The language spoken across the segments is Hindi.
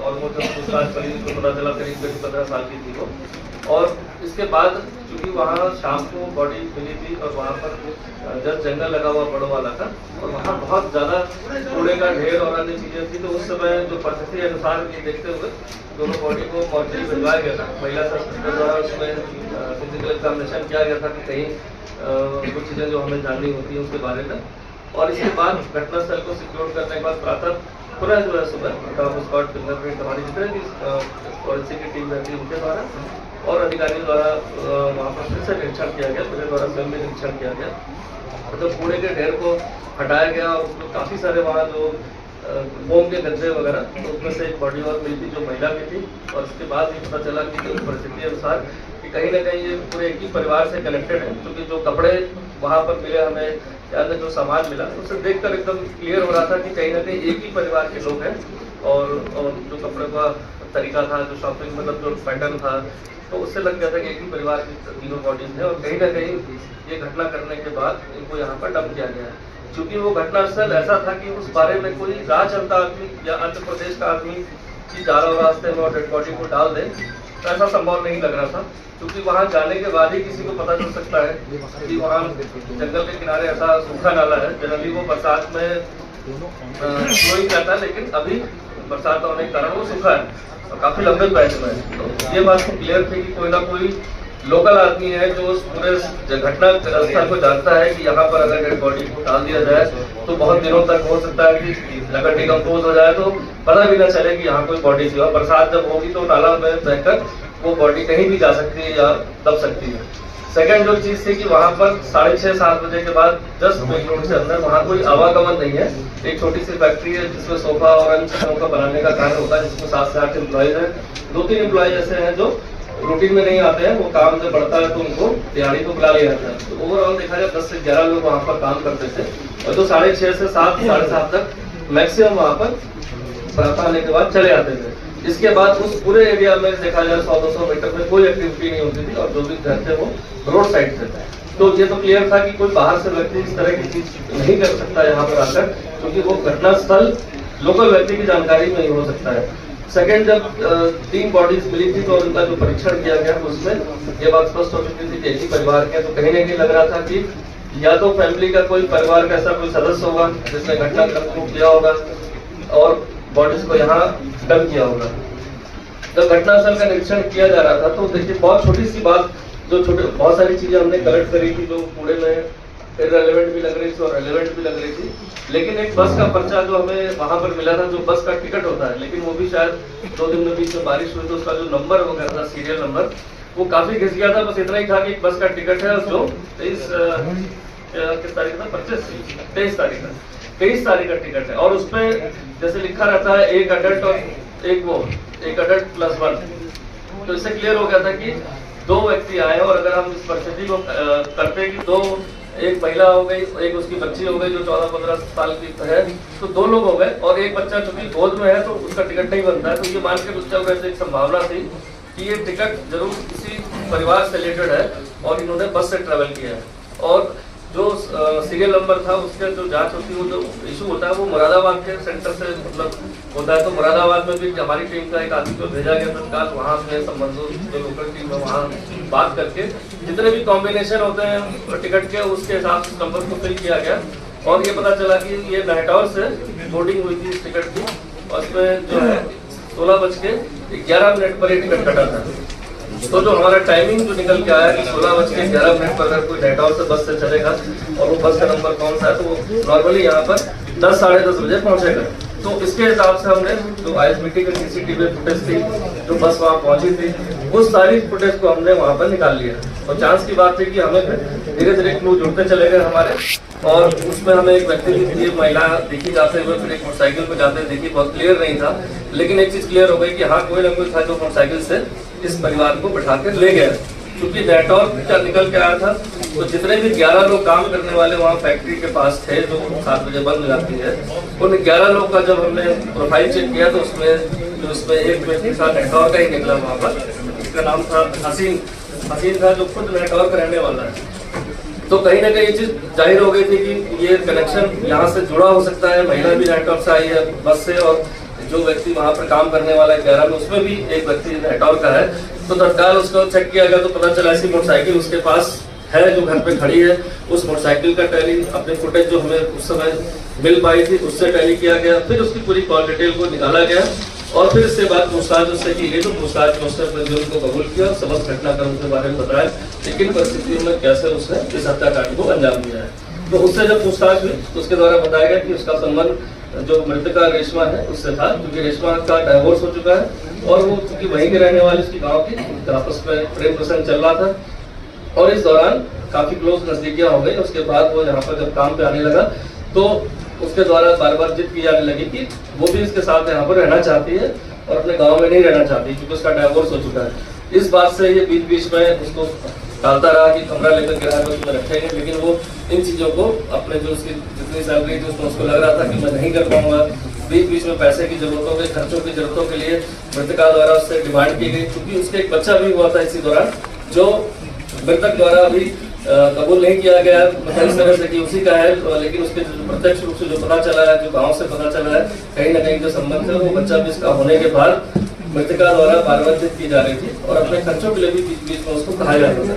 ऑलमोस्ट जब पूछताछ करी तो पता चला करीब 15 साल की थी वो। और इसके बाद चूँकि वहाँ शाम को बॉडी मिली थी और वहाँ पर जस्ट जंगल लगा हुआ बड़ों वाला था और वहाँ बहुत ज़्यादा कूड़े का ढेर और अन्य चीज़ें थी, तो उस समय जो परिस्थिति अनुसार ये देखते हुए दोनों बॉडी को मॉर्चरी भिजवाया गया था। महिला हॉस्पिटल द्वारा उसमें फिजिकल एग्जामिनेशन किया गया था कि कहीं कुछ चीज़ें जो हमें जाननी होती हैं उसके बारे में। और इसके बाद घटनास्थल को सिक्योर करने के बाद प्रातः पुनः जो है सुबह स्पॉट फिंगरप्रिंट हमारी जितने भी फॉरेंसिक की टीम रहती है उनके द्वारा और अधिकारियों द्वारा वहाँ पर फिर से निरीक्षण किया गया, मेरे द्वारा स्वयं भी निरीक्षण किया गया। मतलब कूड़े के ढेर को हटाया गया और उसमें काफ़ी सारे वहाँ जो मोम के गद्दे वगैरह, तो उसमें से एक बॉडी और मिली थी जो महिला की थी। और उसके बाद ये पता चला कि उस परिस्थिति अनुसार कि कहीं ना कहीं ये पूरे एक ही परिवार से कनेक्टेड है, क्योंकि जो कपड़े वहाँ पर मिले हमें या अन्य जो सामान मिला उसे देखकर एकदम क्लियर हो रहा था कि कहीं ना कहीं एक ही परिवार के लोग हैं। और जो कपड़े का तरीका था, जो शॉपिंग मतलब जो पैटर्न था, तो उससे लग गया था कि एक ही परिवार की तीनों बॉडीज हैं। और कहीं ना कहीं ये घटना करने के बाद इनको यहाँ पर डंप किया गया है। क्योंकि वो घटनास्थल ऐसा था कि उस बारे में कोई राह चलता आदमी या अन्य प्रदेश का आदमी कि जा रहा रास्ते में और डेड बॉडी को डाल दे, तो ऐसा संभव नहीं लग रहा था। क्योंकि वहाँ जाने के बाद ही किसी को पता चल सकता है कि वहाँ जंगल के किनारे ऐसा सूखा नाला है। जनरली वो बरसात में फ्लोइंग करता है, लेकिन अभी बरसात होने के कारण वो सूखा है और काफी लंबे पैसे में। तो ये बात तो क्लियर थी कि कोई ना कोई लोकल आदमी है जो उस पूरे घटना स्थल को जानता है कि यहाँ पर अगर डेड बॉडी को डाल दिया जाए तो बहुत दिनों तक हो सकता है कि अगर डिकम्पोज हो जाए तो पता भी ना चले कि यहाँ कोई बॉडी थी। और बरसात जब होगी तो नाला में बहकर वो बॉडी कहीं भी जा सकती है या दब सकती है। सेकंड जो चीज थी कि वहाँ पर 6:30-7 बजे के बाद जस्ट मेन रोड से अंदर वहाँ कोई आवागमन नहीं है। एक छोटी सी फैक्ट्री है जिसमें सोफा और अन्य चीजों का बनाने का कार्य होता है, जिसमें 7 से 8 एम्प्लॉयज हैं। 2-3 एम्प्लॉयज ऐसे हैं जो रूटीन में नहीं आते हैं, वो काम जब बढ़ता है तो उनको दिहाड़ी को बुला लिया जाता है। तो ओवरऑल देखा जाए 10 से 11 लोग वहाँ पर काम करते थे और जो 6:30 से 7, 7:30 तक मैक्सिमम वहाँ पर प्रातः आने के बाद चले आते थे। इसके बाद उस पूरे एरिया में देखा जाए 100-200 मीटर में कोई एक्टिविटी नहीं होती थी और जो भी घर थे वो रोड साइड थे। तो ये तो क्लियर था कि कोई बाहर से व्यक्ति इस तरह की चीज नहीं कर सकता यहाँ पर आकर, क्योंकि वो घटनास्थल लोकल व्यक्ति की जानकारी में ही हो सकता है। सेकेंड, जब 3 बॉडीज मिली थी तो उनका जो परीक्षण किया गया उसमें ये बात स्पष्ट हो चुकी थी कि एक ही परिवार के, तो कहीं ना कहीं लग रहा था कि या तो फैमिली का कोई परिवार का ऐसा कोई सदस्य होगा जिसने घटना को किया होगा और बॉडीज को यहाँ डंप किया होगा। जब घटनास्थल का निरीक्षण किया जा रहा था तो देखिए बहुत छोटी सी बात, जो बहुत सारी चीजें हमने कलेक्ट करी थी जो कूड़े में इररिलेवेंट भी लग रही थी और रेलेवेंट भी लग रही थी। लेकिन एक बस का पर्चा जो हमें वहां पर मिला था, जो बस का टिकट होता है, लेकिन वो भी शायद 2 दिन में बीच में बारिश हुई तो उसका जो नंबर वगैरह था, सीरियल नंबर, वो काफी घिस गया था। बस इतना ही था कि एक बस का टिकट है जो 23 तारीख था, 23 तारीख का टिकट है। और उसमें जैसे लिखा रहता है एक अडल्ट और एक अडल्ट प्लस 1। तो इससे क्लियर हो गया था कि 2 व्यक्ति आए और अगर हम इस परिस्थिति को करते कि एक महिला हो गई, एक उसकी बच्ची हो गई जो 14-15 साल की है, तो 2 लोग हो गए और एक बच्चा चूंकि गोद में है तो उसका टिकट नहीं बनता है। तो ये मान के चल रहे थे, एक संभावना थी कि ये टिकट जरूर किसी परिवार से रिलेटेड है और इन्होंने बस से ट्रेवल किया है। और जो सीरियल नंबर था उसके जो जांच होती है, वो जो इशू होता है वो मुरादाबाद के सेंटर से मतलब होता है। तो मुरादाबाद में भी हमारी टीम का एक आदमी को भेजा गया तत्काल, वहाँ से संबंधित जो लोकल टीम है वहाँ बात करके जितने भी कॉम्बिनेशन होते हैं टिकट के उसके हिसाब से नंबर को फिल किया गया और ये पता चला कि ये नाइटॉर से बोर्डिंग हुई थी इस टिकट की और इसमें जो है 16:11 पर ये टिकट कटा था। तो जो हमारा टाइमिंग जो निकल के आया कि 16:11 पर अगर कोई नाइटॉर से बस से चलेगा और वो बस का नंबर कौन सा है, तो वो नॉर्मली यहाँ पर 10-10:30 बजे पहुँचेगा। तो इसके हिसाब से हमने जो आईएसबीटी की सीसीटीवी फुटेज थी जो बस वहाँ पहुंची थी, उस सारी फुटेज को हमने वहाँ पर निकाल लिया। और चांस की बात थी कि हमें धीरे धीरे क्लू जुड़ते चले गए हमारे, और उसमें हमें एक व्यक्ति की महिला देखी जाते हुए फिर एक मोटरसाइकिल पर जाते देखी, बहुत क्लियर नहीं था, लेकिन एक चीज क्लियर हो गई कि हाँ कोई ना कोई था जो मोटरसाइकिल से इस परिवार को बिठा कर ले गया। क्योंकि नाइटॉर का निकल के आया था तो जितने भी 11 लोग काम करने वाले वहाँ फैक्ट्री के पास थे जो 7 बजे बंद हो जाती है, उन 11 लोग का जब हमने प्रोफाइल चेक किया तो उसमें एक व्यक्ति था नाइटॉर का ही निकला वहाँ पर, जिसका नाम था हसीन था, जो खुद नाइटॉर का रहने वाला है। तो कहीं ना कहीं ये चीज जाहिर हो गई थी कि ये कनेक्शन यहाँ से जुड़ा हो सकता है, महिला भी नाइटॉर से आई है बस से, और जो व्यक्ति वहाँ पर काम करने वाला है 11 में, उसमें भी एक व्यक्ति नेटवर्क का है। तो तत्काल उसको चेक किया गया तो पता चला ऐसी मोटरसाइकिल उसके पास है जो घर पे खड़ी है। उस मोटरसाइकिल का टैली, अपने फुटेज जो हमें उस समय मिल पाई थी उससे टैली किया गया। फिर उसकी पूरी कॉल डिटेल को निकाला गया और फिर इसके बाद पूछताछ उससे की गई। तो पूछताछ में उसने अपने जुर्म को कबूल किया और समस्त घटनाक्रम के बारे में बताया कि किन परिस्थितियों में कैसे उसने इस हत्याकांड को अंजाम दिया है। तो उससे जब पूछताछ हुई तो उसके द्वारा बताया गया कि उसका संबंध जो मृतका रेशमा है उससे था, क्योंकि रेशमा का डाइवोर्स हो चुका है और वो चूंकि वहीं के रहने वाले उसकी गाँव की, आपस में प्रेम प्रसंग चल रहा था और इस दौरान काफी क्लोज नजदीकियां हो गई। उसके बाद वो यहाँ पर जब काम पे आने लगा तो उसके द्वारा बार बार जिद की जाने लगी कि वो भी इसके साथ यहाँ पर रहना चाहती है और अपने गांव में नहीं रहना चाहती क्योंकि उसका डाइवोर्स हो चुका है। इस बात से ये बीच बीच में उसको टालता रहा कि कमरा लेकर किराए पर उसमें रखेंगे, लेकिन वो इन चीजों को अपने जो उसकी जितनी सैलरी थी उसमें उसको लग रहा था कि मैं नहीं कर पाऊंगा। बीच बीच में पैसे की जरूरतों के, खर्चों की जरूरतों के लिए मृतका द्वारा उससे डिमांड की गई, क्योंकि उसके एक बच्चा भी हुआ था इसी दौरान जो मृतक द्वारा अभी कबूल नहीं किया गया मतलब इस तरह से कि उसी का है, लेकिन उसके प्रत्यक्ष रूप से जो पता चला है, जो गांव से पता चला है, कहीं ना कहीं जो संबंध है वो बच्चा भी इसका होने के बाद मृतका द्वारा बार-बार जिद की जा रही थी और अपने खर्चों के लिए भी बीच बीच में उसको कहा जाता था।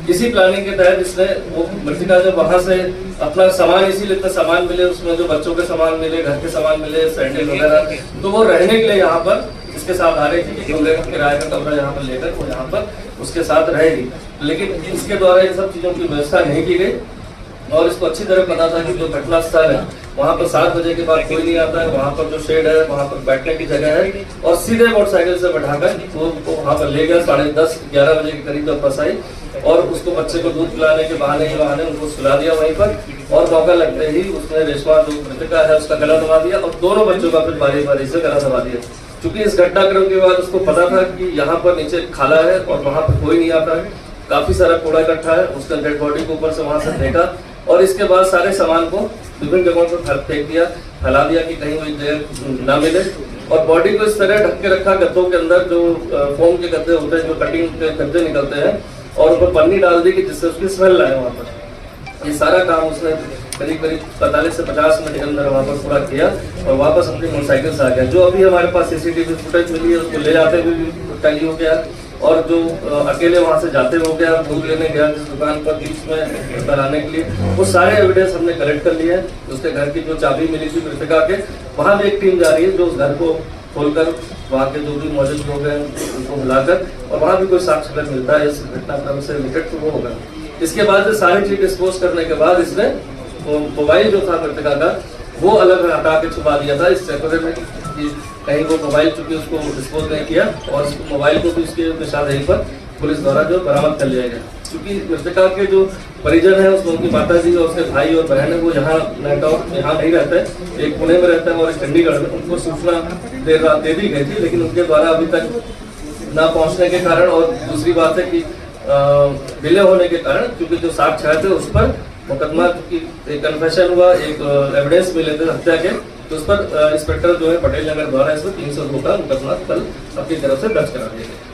इसी प्लानिंग के तहत इसने वो मृतका जब वहां से अपना सामान, इसीलिए इतना सामान मिले उसमें, जो बच्चों के सामान मिले, घर के सामान मिले, सैंडल वगैरह, तो वो रहने के लिए यहाँ पर इसके साथ आ रही थी कि कमरे का किराए का कमरा यहाँ पर लेकर वो यहाँ पर उसके साथ रहेगी। लेकिन इसके द्वारा इन सब चीजों की व्यवस्था नहीं की गई और इसको अच्छी तरह पता था कि जो घटना स्थल है वहाँ पर 7 बजे के बाद कोई नहीं आता है, वहाँ पर जो शेड है वहाँ पर बैठने की जगह है और सीधे मोटरसाइकिल से बैठाकर वो वहाँ पर ले गया। 10:30-11 बजे के करीब जब फंस आई और उसको बच्चे को दूध पिलाने के बहाने उनको सुला दिया वहीं पर और मौका लगते ही उसने रेशमा जो मृतका है उसका गला दबा दिया और दोनों बच्चों का फिर बारी बारी से गला दबा दिया। क्योंकि इस घटनाक्रम के बाद उसको पता था कि यहाँ पर नीचे खाला है और वहाँ पर कोई नहीं आता है, काफी सारा कूड़ा इकट्ठा है। उसने डेड बॉडी को ऊपर से वहां से देखा और इसके बाद सारे सामान को विभिन्न जगहों पर फेंक दिया, फैला दिया कि कहीं वो एक जगह ना मिले और बॉडी को इस तरह ढक के रखा गद्दों के अंदर, जो फोम के गद्दे होते हैं, जो कटिंग के गद्दे निकलते हैं, और ऊपर पन्नी डाल दी कि जिससे उसकी स्मेल आए वहाँ पर। ये सारा काम उसने करीब 45 से 50 मिनट के अंदर वहाँ पर पूरा किया और वापस अपनी मोटरसाइकिल से आ गया। जो अभी हमारे पास सीसीटीवी फुटेज मिली है उसको ले जाते हुए भी टैली हो गया और जो अकेले वहां से जाते हो गया, दूध लेने गया जिस दुकान पर बीच में कराने के लिए, वो सारे एविडेंस हमने कलेक्ट कर लिए हैं। उसके घर की जो चाबी मिली थी मृतका के, वहां भी एक टीम जा रही है जो उस घर को खोलकर वहाँ के जो भी मौजूद लोग हैं उनको बुलाकर और वहाँ भी कोई साक्ष्य अगर मिलता है इस घटनाक्रम से रिलेटेड तो वो होगा। इसके बाद सारी चीज डिस्पोज करने के बाद इसने मोबाइल जो था मृतका का वो अलग हटा के छुपा दिया था इस सेपरेट में कि कहीं वो मोबाइल चूंकि उसको डिस्पोज नहीं किया और मोबाइल को भी उसके निशानदेही पर पुलिस द्वारा जो बरामद कर लिया गया। क्योंकि मृतका के जो परिजन है उसमें उनकी माता जी और उसके भाई और बहन है वो यहाँ नहीं रहते, एक पुणे में रहता है और एक चंडीगढ़ में। उनको सूचना दे दी गई थी लेकिन उनके द्वारा अभी तक ना पहुँचने के कारण और दूसरी बात है कि डिले होने के कारण, क्योंकि जो साक्ष्य थे उस पर मुकदमा की एक कन्फेशन हुआ, एक एविडेंस मिले थे हत्या के, तो उस पर इंस्पेक्टर जो है पटेल नगर द्वारा इसमें 302 का मुकदमा कल अपनी तरफ से दर्ज करा दिया गया।